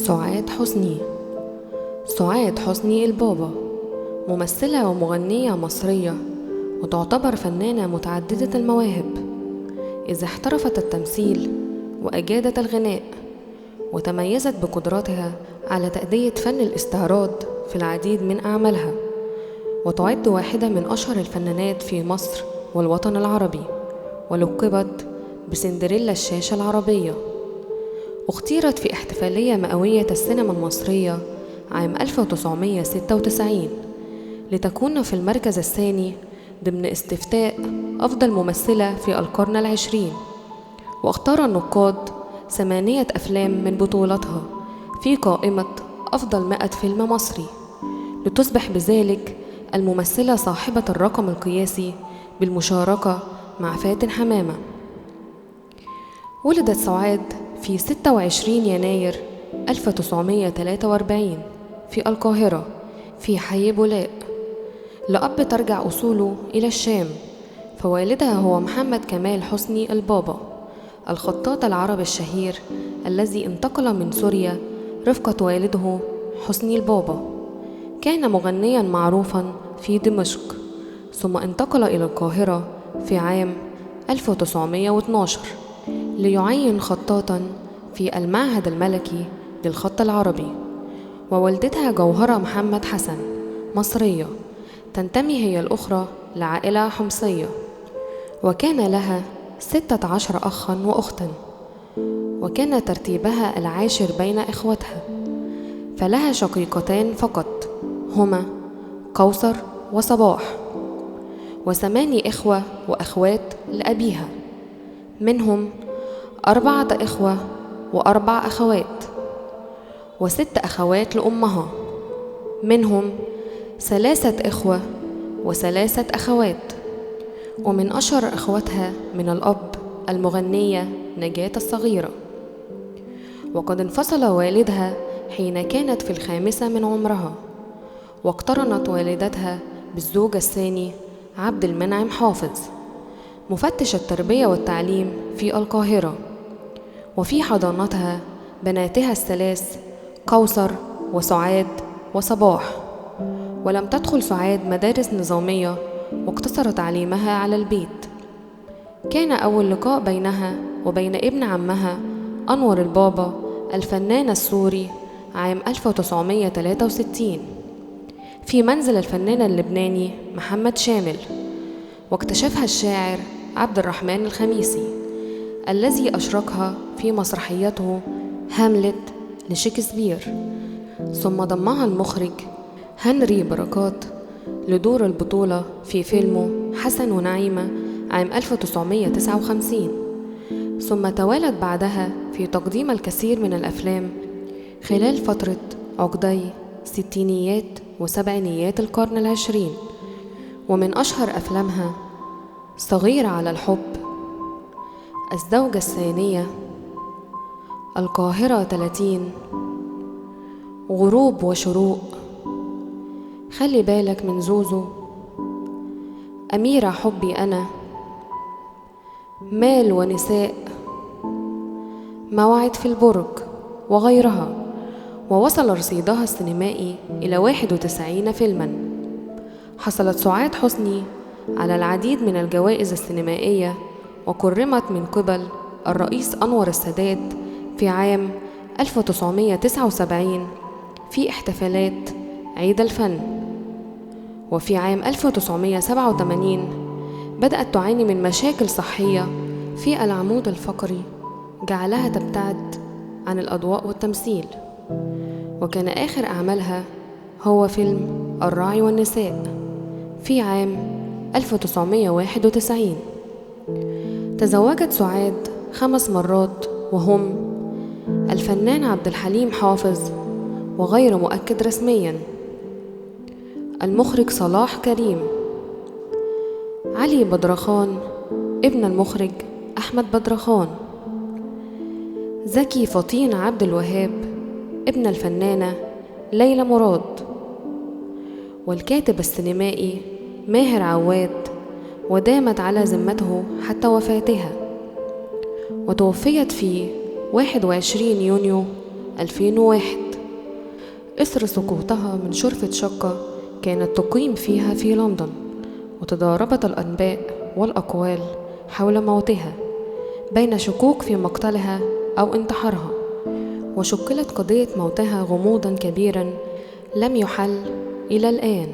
سعاد حسني. سعاد حسني البابا ممثلة ومغنية مصرية، وتعتبر فنانة متعددة المواهب، إذ احترفت التمثيل وأجادت الغناء، وتميزت بقدرتها على تأدية فن الاستعراض في العديد من أعمالها، وتعد واحدة من أشهر الفنانات في مصر والوطن العربي، ولقبت بسندريلا الشاشة العربية. اختيرت في احتفالية مئوية السينما المصرية عام 1996 لتكون في المركز الثاني ضمن استفتاء أفضل ممثلة في القرن العشرين، واختار النقاد 8 أفلام من بطولتها في قائمة أفضل 100 فيلم مصري، لتصبح بذلك الممثلة صاحبة الرقم القياسي بالمشاركة مع فاتن حمامة. ولدت سعاد في 26 يناير 1943 في القاهرة في حي بولاق، لأب ترجع أصوله إلى الشام، فوالدها هو محمد كمال حسني البابا، الخطاط العربي الشهير الذي انتقل من سوريا رفقة والده حسني البابا. كان مغنيا معروفا في دمشق، ثم انتقل إلى القاهرة في عام 1912 ليعين خطاطا في المعهد الملكي للخط العربي. ووالدتها جوهرة محمد حسن مصرية، تنتمي هي الأخرى لعائلة حمصية، وكان لها 16 أخا وأختا، وكان ترتيبها العاشر بين إخوتها، فلها شقيقتان فقط هما كوثر وصباح، و8 إخوة وأخوات لأبيها، منهم 4 إخوة و4 أخوات، و6 أخوات لأمها، منهم 3 إخوة و3 أخوات. ومن أشهر أخواتها من الأب المغنية نجاة الصغيرة. وقد انفصل والدها حين كانت في 5 من عمرها، واقترنت والدتها بالزوج الثاني عبد المنعم حافظ مفتش التربية والتعليم في القاهرة. وفي حضانتها بناتها الثلاث كوثر وسعاد وصباح. ولم تدخل سعاد مدارس نظامية، واقتصر تعليمها على البيت. كان أول لقاء بينها وبين ابن عمها أنور البابا الفنان السوري عام 1963 في منزل الفنان اللبناني محمد شامل، واكتشفها الشاعر عبد الرحمن الخميسي الذي أشركها في مسرحيته هاملت لشكسبير، ثم ضمها المخرج هنري بركات لدور البطولة في فيلمه حسن ونعيمة عام 1959. ثم توالت بعدها في تقديم الكثير من الأفلام خلال فترة عقدي ستينيات وسبعينيات القرن العشرين. ومن أشهر أفلامها صغيرة على الحب، الزوجة الثانية، القاهرة 30، غروب وشروق، خلي بالك من زوزو، أميرة حبي أنا، مال ونساء، موعد في البرج، وغيرها. ووصل رصيدها السينمائي إلى 91 فيلما. حصلت سعاد حسني على العديد من الجوائز السينمائية، وكرمت من قبل الرئيس أنور السادات في عام 1979 في احتفالات عيد الفن. وفي عام 1987 بدأت تعاني من مشاكل صحية في العمود الفقري جعلها تبتعد عن الأضواء والتمثيل، وكان آخر أعمالها هو فيلم الراعي والنساء في عام 1991. تزوجت سعاد 5 مرات، وهم الفنان عبد الحليم حافظ وغير مؤكد رسميا، المخرج صلاح كريم، علي بدرخان ابن المخرج أحمد بدرخان، زكي فطين عبد الوهاب ابن الفنانة ليلى مراد، والكاتب السينمائي ماهر عواد، ودامت على ذمته حتى وفاتها. وتوفيت في 21 يونيو 2001 إثر سقوطها من شرفة شقة كانت تقيم فيها في لندن، وتضاربت الأنباء والأقوال حول موتها بين شكوك في مقتلها أو انتحارها، وشكلت قضية موتها غموضا كبيرا لم يحل إلى الآن.